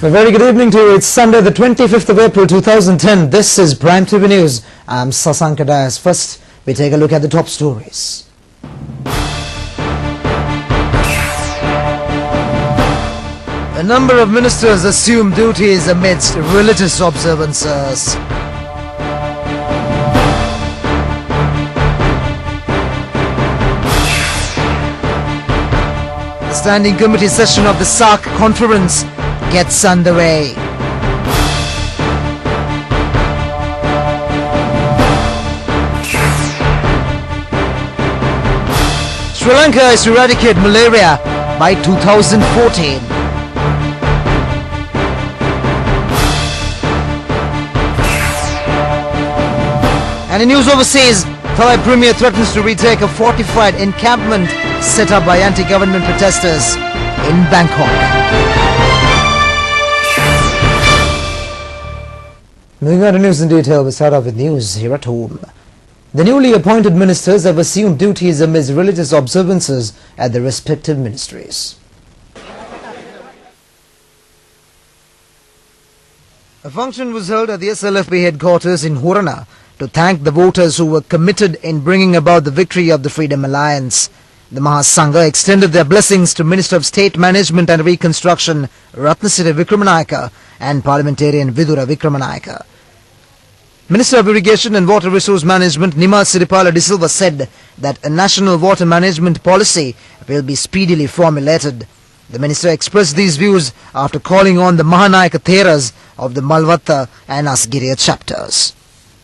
A very good evening to you. It's Sunday, the 25th of April 2010. This is Prime TV News. I'm Sasank Dias. First, we take a look at the top stories. A number of ministers assume duties amidst religious observances. The Standing Committee session of the SAARC conference gets underway. Sri Lanka is to eradicate malaria by 2014. And in news overseas, Thai Premier threatens to retake a fortified encampment set up by anti-government protesters in Bangkok. Moving on to news in detail, we start off with news here at home. The newly appointed ministers have assumed duties amidst religious observances at their respective ministries. A function was held at the SLFP headquarters in Horana to thank the voters who were committed in bringing about the victory of the Freedom Alliance. The Mahasangha extended their blessings to Minister of State Management and Reconstruction Ratnasiri Wickramanayake and Parliamentarian Vidura Wickramanayake. Minister of Irrigation and Water Resource Management Nima Siripala de Silva said that a national water management policy will be speedily formulated. The minister expressed these views after calling on the Mahanayaka Theras of the Malvatta and Asgiriya chapters.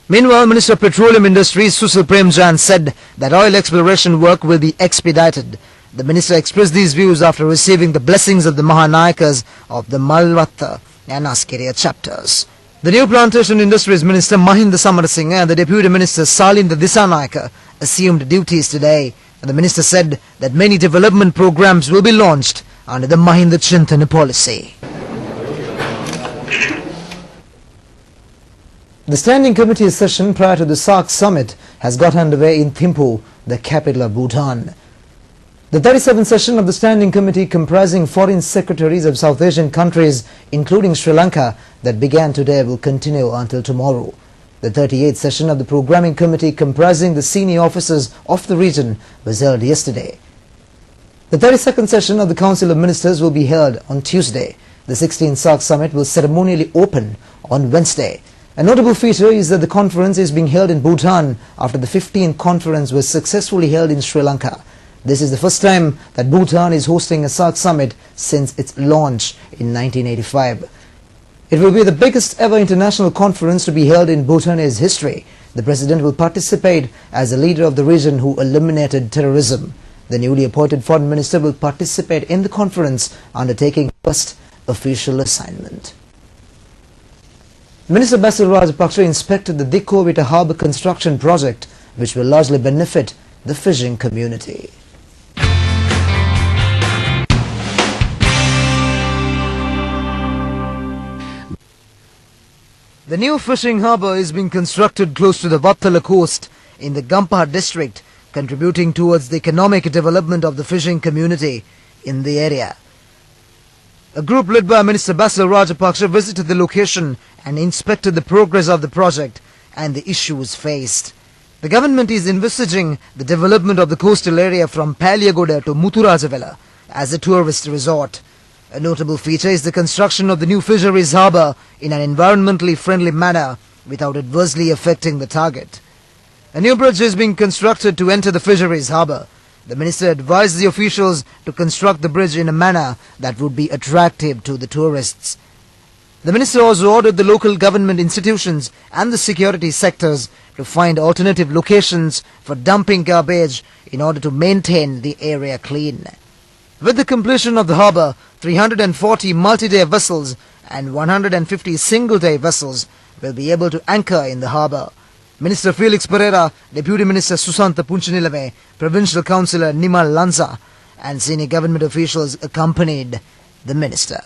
Meanwhile, Minister of Petroleum Industries Susil Premjan said that oil exploration work will be expedited. The minister expressed these views after receiving the blessings of the Mahanayakas of the Malvatta and Asgiriya chapters. The new Plantation Industries Minister Mahinda Samarasinghe and the Deputy Minister Salinda Disanayake assumed duties today. And the minister said that many development programs will be launched under the Mahinda Chintana policy. The Standing Committee session prior to the SAARC summit has got underway in Thimphu, the capital of Bhutan. The 37th session of the Standing Committee, comprising foreign secretaries of South Asian countries, including Sri Lanka, that began today will continue until tomorrow. The 38th session of the Programming Committee, comprising the senior officers of the region, was held yesterday. The 32nd session of the Council of Ministers will be held on Tuesday. The 16th SAARC summit will ceremonially open on Wednesday. A notable feature is that the conference is being held in Bhutan after the 15th conference was successfully held in Sri Lanka. This is the first time that Bhutan is hosting a SAARC summit since its launch in 1985. It will be the biggest ever international conference to be held in Bhutanese history. The president will participate as a leader of the region who eliminated terrorism. The newly appointed foreign minister will participate in the conference, undertaking first official assignment. Minister Basil Rajapaksa inspected the Dikkovita harbour construction project, which will largely benefit the fishing community. The new fishing harbour is being constructed close to the Vattala coast in the Gampaha district, contributing towards the economic development of the fishing community in the area. A group led by Minister Basil Rajapaksa visited the location and inspected the progress of the project and the issues faced. The government is envisaging the development of the coastal area from Palyagoda to Muthurajavela as a tourist resort. A notable feature is the construction of the new fisheries harbour in an environmentally friendly manner without adversely affecting the target. A new bridge is being constructed to enter the fisheries harbour. The minister advised the officials to construct the bridge in a manner that would be attractive to the tourists. The minister also ordered the local government institutions and the security sectors to find alternative locations for dumping garbage in order to maintain the area clean. With the completion of the harbour, 340 multi-day vessels and 150 single-day vessels will be able to anchor in the harbour. Minister Felix Pereira, Deputy Minister Susantha Punchinilave, Provincial Councillor Nimal Lanza and senior government officials accompanied the minister.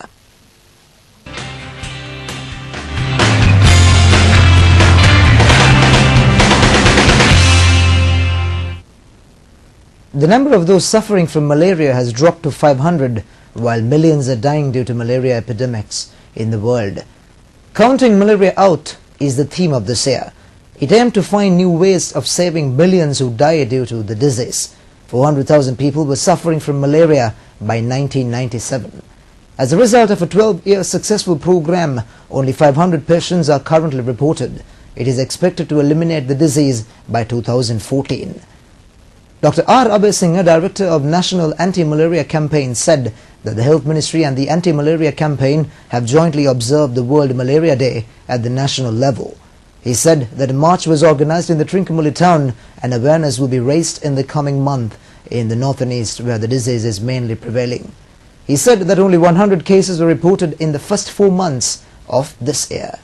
The number of those suffering from malaria has dropped to 500, while millions are dying due to malaria epidemics. in the world. Counting malaria out is the theme of this year. It aimed to find new ways of saving millions who died due to the disease. 400,000 people were suffering from malaria by 1997. As a result of a 12-year successful program, only 500 patients are currently reported. It is expected to eliminate the disease by 2014. Dr. R. Abhay Singh, Director of National Anti-Malaria Campaign, said that the Health Ministry and the Anti-Malaria Campaign have jointly observed the World Malaria Day at the national level. He said that a march was organized in the Trincomalee town and awareness will be raised in the coming month in the north and east where the disease is mainly prevailing. He said that only 100 cases were reported in the first 4 months of this year.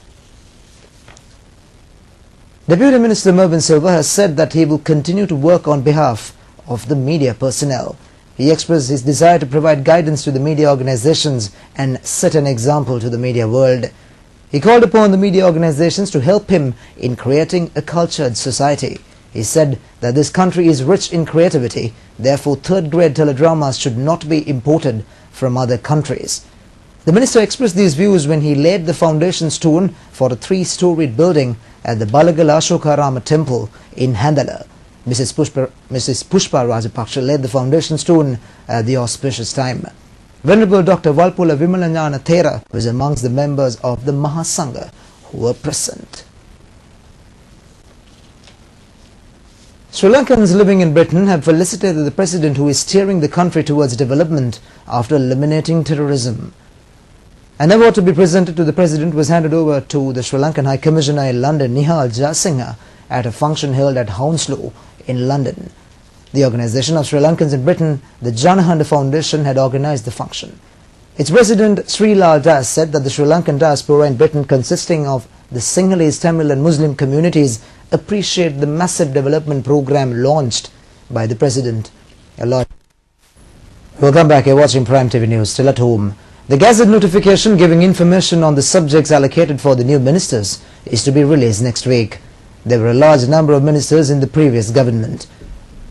Deputy Minister Mervyn Silva has said that he will continue to work on behalf of the media personnel. He expressed his desire to provide guidance to the media organizations and set an example to the media world. He called upon the media organizations to help him in creating a cultured society. He said that this country is rich in creativity, therefore third-grade teledramas should not be imported from other countries. The minister expressed these views when he laid the foundation stone for a 3-storied building at the Balagal Ashokarama temple in Handala. Mrs. Pushpa Rajapaksa laid the foundation stone at the auspicious time. Venerable Dr. Valpola Vimalanyana Thera was amongst the members of the Mahasangha who were present. Sri Lankans living in Britain have felicitated the President who is steering the country towards development after eliminating terrorism. An award to be presented to the President was handed over to the Sri Lankan High Commissioner in London, Nihal Jayasinghe, at a function held at Hounslow in London. The organization of Sri Lankans in Britain, the Janahanda Foundation, had organized the function. Its president, Sri Lal Das, said that the Sri Lankan diaspora in Britain, consisting of the Sinhalese, Tamil and Muslim communities, appreciate the massive development program launched by the President. Welcome back. You're watching Prime TV News. Still at home. The Gazette notification giving information on the subjects allocated for the new ministers is to be released next week. There were a large number of ministers in the previous government.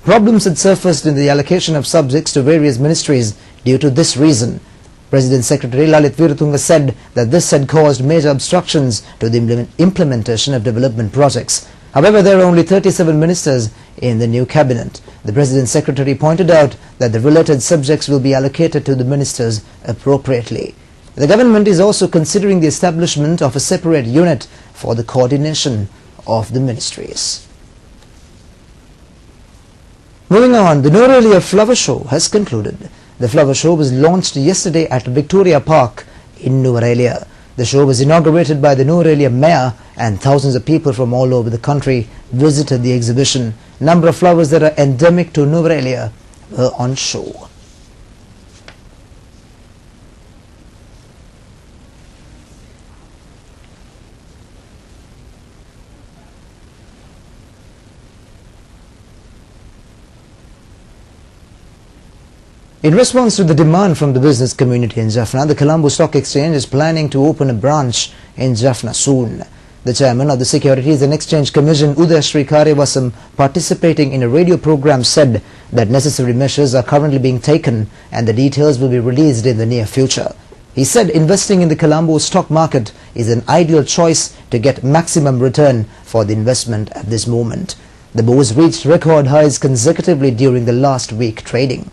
Problems had surfaced in the allocation of subjects to various ministries due to this reason. President Secretary Lalit Veeratunga said that this had caused major obstructions to the implementation of development projects. However, there are only 37 ministers in the new cabinet. The President Secretary pointed out that the related subjects will be allocated to the ministers appropriately. The government is also considering the establishment of a separate unit for the coordination of the ministries. Moving on, the Nuwara Flower Show has concluded. The flower show was launched yesterday at Victoria Park in Nuwara. The show was inaugurated by the Nuwara Mayor, and thousands of people from all over the country visited the exhibition. Number of flowers that are endemic to Nuwara were on show. In response to the demand from the business community in Jaffna, the Colombo Stock Exchange is planning to open a branch in Jaffna soon. The chairman of the Securities and Exchange Commission, Udayashree Karyavasam, participating in a radio program, said that necessary measures are currently being taken and the details will be released in the near future. He said investing in the Colombo stock market is an ideal choice to get maximum return for the investment at this moment. The bourse reached record highs consecutively during the last week trading.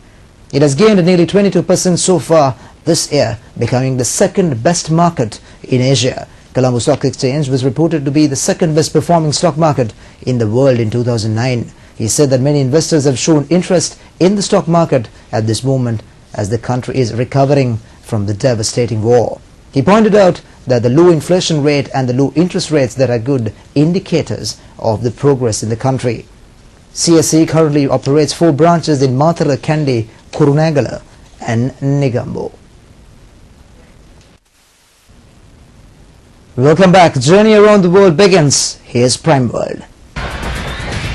It has gained nearly 22% so far this year, becoming the second best market in Asia. Colombo Stock Exchange was reported to be the second best performing stock market in the world in 2009. He said that many investors have shown interest in the stock market at this moment as the country is recovering from the devastating war. He pointed out that the low inflation rate and the low interest rates that are good indicators of the progress in the country. CSE currently operates 4 branches in Mathura, Kandy, Kurunegala and Negombo. Welcome back. Journey around the world begins. Here's Prime World.